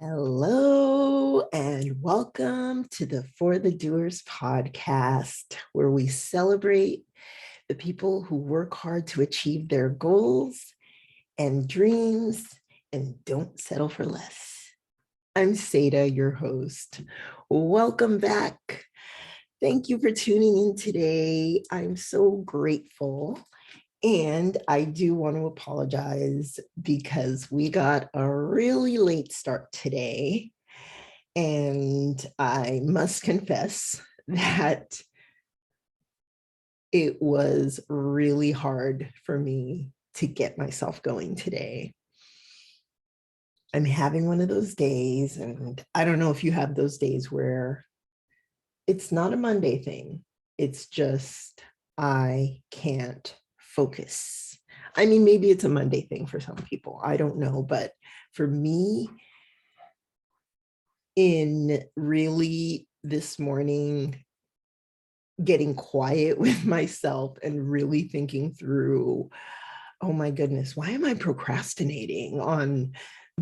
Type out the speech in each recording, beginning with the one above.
Hello and welcome to the For the Doers podcast, where we celebrate the people who work hard to achieve their goals and dreams and don't settle for less. I'm Seda, your host. Welcome back. Thank you for tuning in today. I'm so grateful. And I do want to apologize because we got a really late start today. And I must confess that it was really hard for me to get myself going today. I'm having one of those days, and I don't know if you have those days where it's not a Monday thing. It's just, I can't focus. I mean, maybe it's a Monday thing for some people. I don't know. But for me, in really this morning, getting quiet with myself and really thinking through, oh my goodness, why am I procrastinating on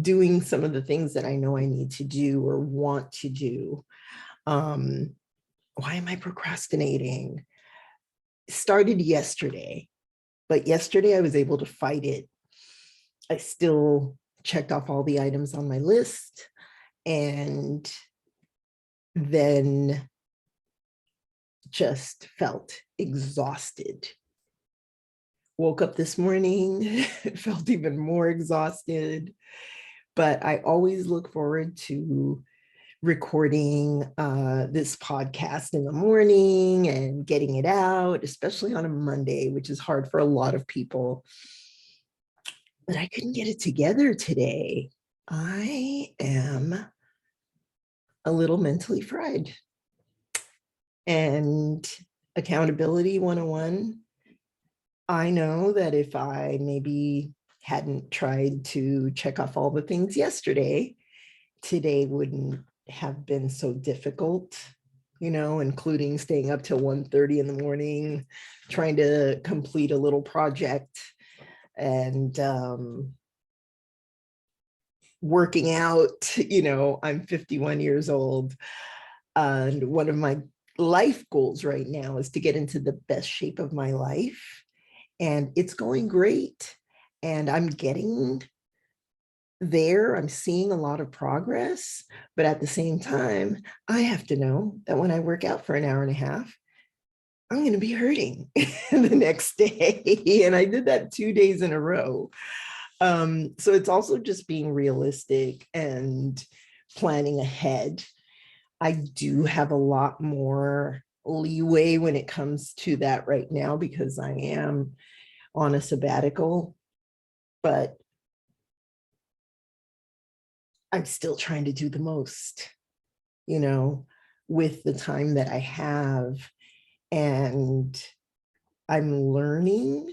doing some of the things that I know I need to do or want to do? Why am I procrastinating? Started yesterday, but yesterday I was able to fight it. I still checked off all the items on my list, and then just felt exhausted. Woke up this morning, felt even more exhausted, but I always look forward to recording this podcast in the morning and getting it out, especially on a Monday, which is hard for a lot of people. But I couldn't get it together today. I am a little mentally fried. And accountability 101, I know that if I maybe hadn't tried to check off all the things yesterday, today wouldn't have been so difficult, including staying up till 1:30 in the morning, trying to complete a little project and working out. I'm 51 years old. And one of my life goals right now is to get into the best shape of my life. And it's going great. And I'm getting there. I'm seeing a lot of progress. But at the same time, I have to know that when I work out for an hour and a half, I'm going to be hurting the next day. And I did that 2 days in a row. So it's also just being realistic and planning ahead. I do have a lot more leeway when it comes to that right now because I am on a sabbatical, but I'm still trying to do the most, with the time that I have. And I'm learning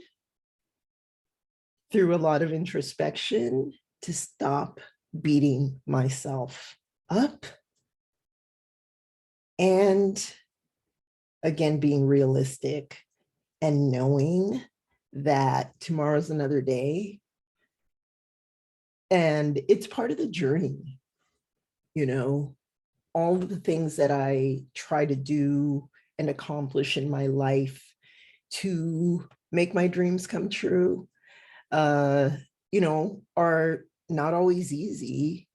through a lot of introspection to stop beating myself up. And again, being realistic and knowing that tomorrow's another day. And it's part of the journey, all of the things that I try to do and accomplish in my life to make my dreams come true, are not always easy,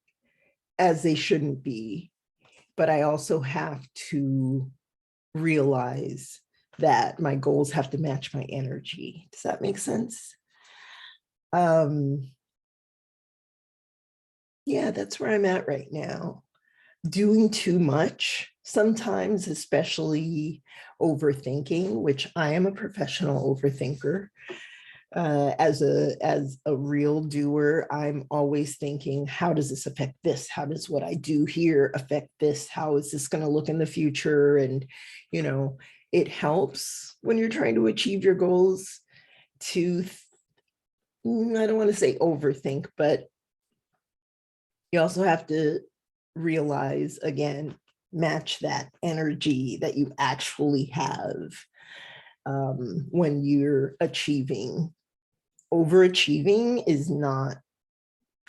as they shouldn't be. But I also have to realize that my goals have to match my energy. Does that make sense? Yeah, that's where I'm at right now. Doing too much sometimes, especially overthinking, which I am a professional overthinker. As a real doer, I'm always thinking, how does this affect this? How does what I do here affect this? How is this going to look in the future? And, it helps when you're trying to achieve your goals to, I don't want to say overthink, but you also have to realize, again, match that energy that you actually have when you're achieving. Overachieving is not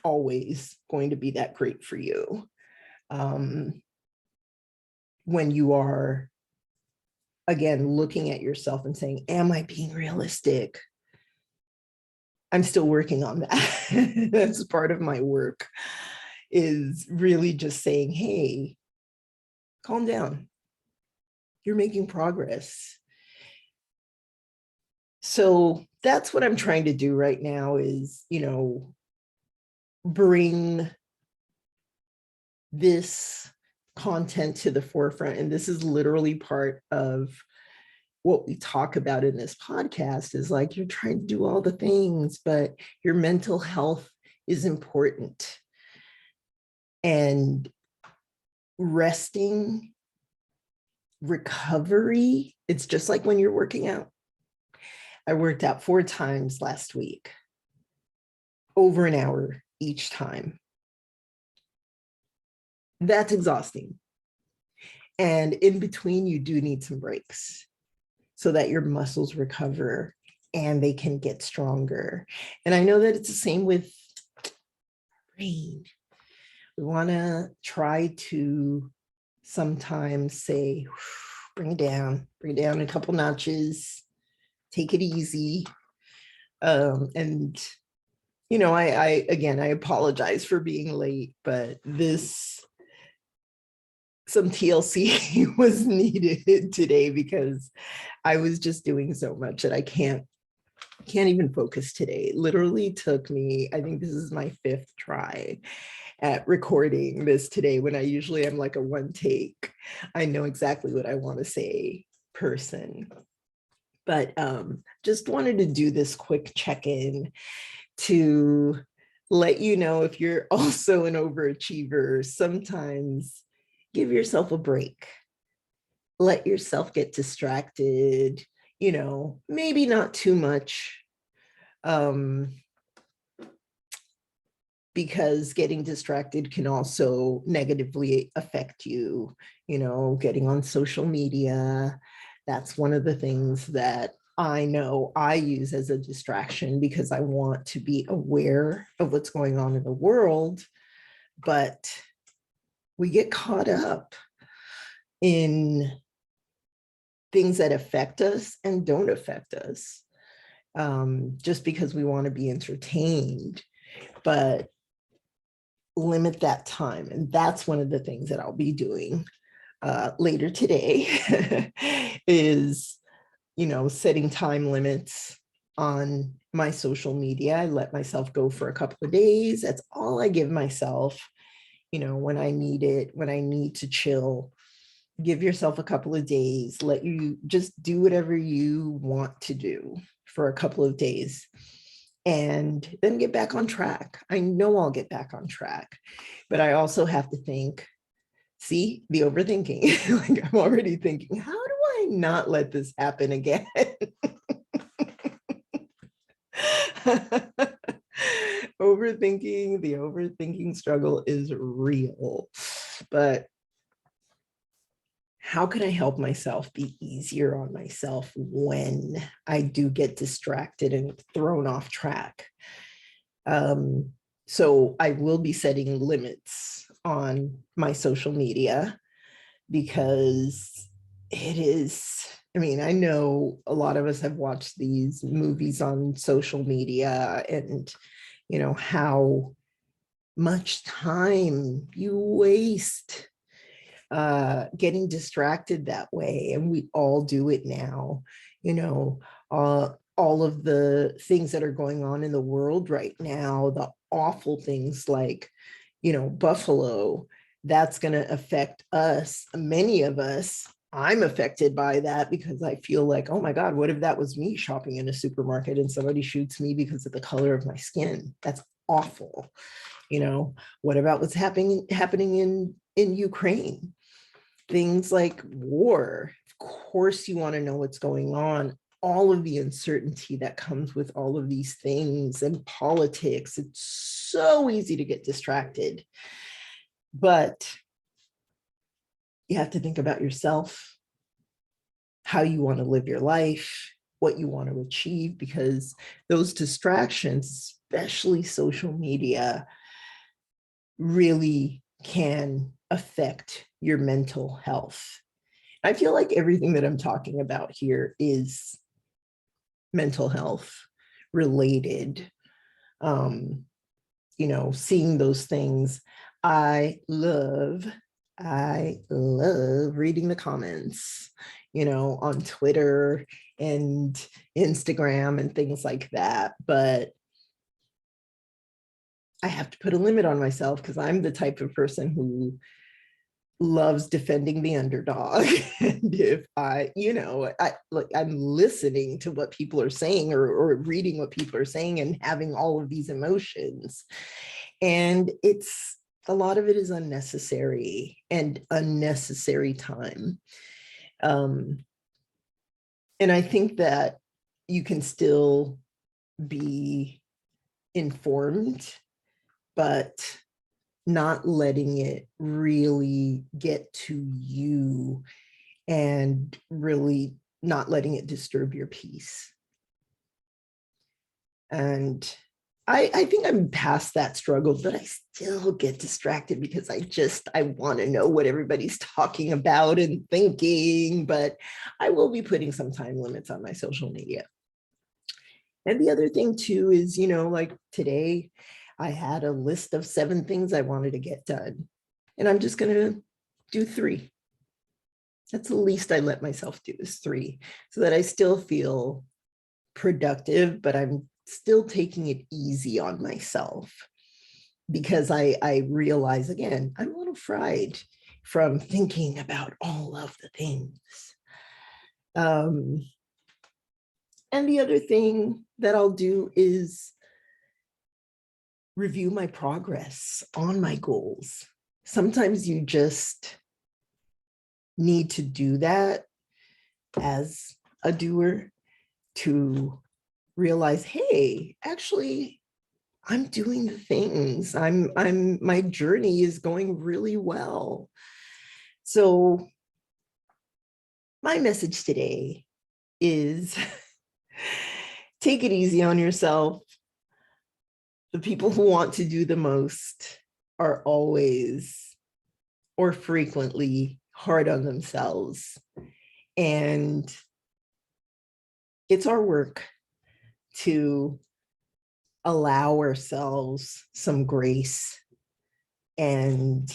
always going to be that great for you. When you are, again, looking at yourself and saying, am I being realistic? I'm still working on that. That's part of my work, is really just saying, hey, calm down. You're making progress. So that's what I'm trying to do right now is, bring this content to the forefront. And this is literally part of what we talk about in this podcast, is like, you're trying to do all the things, but your mental health is important. And resting, recovery, it's just like when you're working out. I worked out 4 times last week, over an hour each time. That's exhausting. And in between, you do need some breaks so that your muscles recover and they can get stronger. And I know that it's the same with brain. We want to try to sometimes say, bring it down a couple notches, take it easy. And I apologize for being late, but some TLC was needed today because I was just doing so much that I can't even focus today. It literally took me, I think this is my 5th try at recording this today, when I usually am like a one take. I know exactly what I want to say person. But just wanted to do this quick check-in to let you know, if you're also an overachiever, sometimes give yourself a break. Let yourself get distracted, maybe not too much, because getting distracted can also negatively affect you, getting on social media. That's one of the things that I know I use as a distraction, because I want to be aware of what's going on in the world. But we get caught up in things that affect us and don't affect us, just because we want to be entertained. But limit that time. And that's one of the things that I'll be doing later today is, setting time limits on my social media. I let myself go for a couple of days. That's all I give myself, when I need it, when I need to chill. Give yourself a couple of days, let you just do whatever you want to do for a couple of days, and then get back on track. I know I'll get back on track, but I also have to think, see, the overthinking. Like, I'm already thinking, how do I not let this happen again? The overthinking struggle is real. But how can I help myself be easier on myself when I do get distracted and thrown off track? So I will be setting limits on my social media, because it is, I know a lot of us have watched these movies on social media, and how much time you waste getting distracted that way. And we all do it now. All of the things that are going on in the world right now, the awful things like, Buffalo, that's going to affect us, many of us. I'm affected by that, because I feel like, oh my God, what if that was me shopping in a supermarket and somebody shoots me because of the color of my skin? That's awful. What about what's happening in Ukraine? Things like war. Of course, you want to know what's going on. All of the uncertainty that comes with all of these things, and politics. It's so easy to get distracted. But you have to think about yourself, how you want to live your life, what you want to achieve, because those distractions, especially social media, really can affect your mental health. I feel like everything that I'm talking about here is mental health related. Seeing those things. I love, I love reading the comments, on Twitter and Instagram and things like that. But I have to put a limit on myself because I'm the type of person who loves defending the underdog. And if I'm listening to what people are saying, or reading what people are saying and having all of these emotions. And a lot of it is unnecessary and unnecessary time. And I think that you can still be informed, but not letting it really get to you and really not letting it disturb your peace. And I think I'm past that struggle, but I still get distracted because I want to know what everybody's talking about and thinking, but I will be putting some time limits on my social media. And the other thing too is, like today, I had a list of 7 things I wanted to get done, and I'm just going to do 3. That's the least I let myself do, is 3, so that I still feel productive, but I'm still taking it easy on myself, because I realize, again, I'm a little fried from thinking about all of the things. And the other thing that I'll do is review my progress on my goals. Sometimes you just need to do that as a doer to realize, hey, actually, I'm doing the things. My journey is going really well. So my message today is take it easy on yourself. The people who want to do the most are always or frequently hard on themselves. And it's our work to allow ourselves some grace and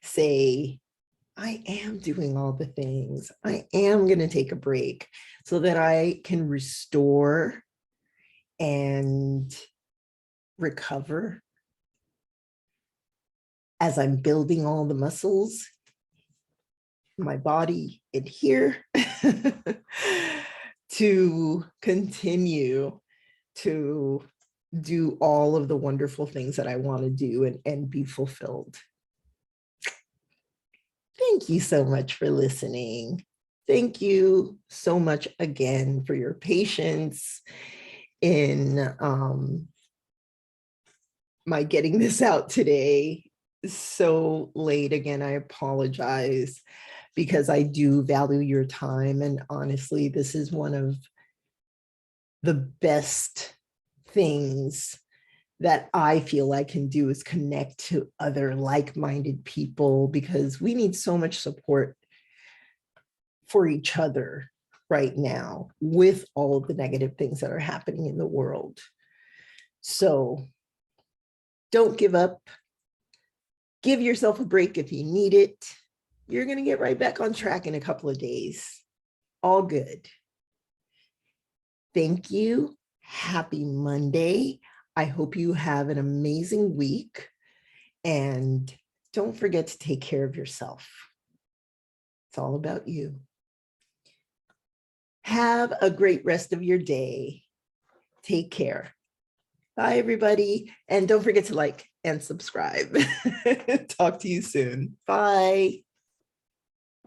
say, I am doing all the things. I am going to take a break so that I can restore and recover as I'm building all the muscles in my body in here to continue to do all of the wonderful things that I want to do and be fulfilled. Thank you so much for listening. Thank you so much again for your patience in my getting this out today so late. Again, I apologize, because I do value your time. And honestly, this is one of the best things that I feel I can do, is connect to other like-minded people, because we need so much support for each other right now with all of the negative things that are happening in the world. So don't give up. Give yourself a break if you need it. You're going to get right back on track in a couple of days. All good. Thank you. Happy Monday. I hope you have an amazing week. And don't forget to take care of yourself. It's all about you. Have a great rest of your day. Take care. Bye, everybody. And don't forget to like and subscribe. Talk to you soon. Bye.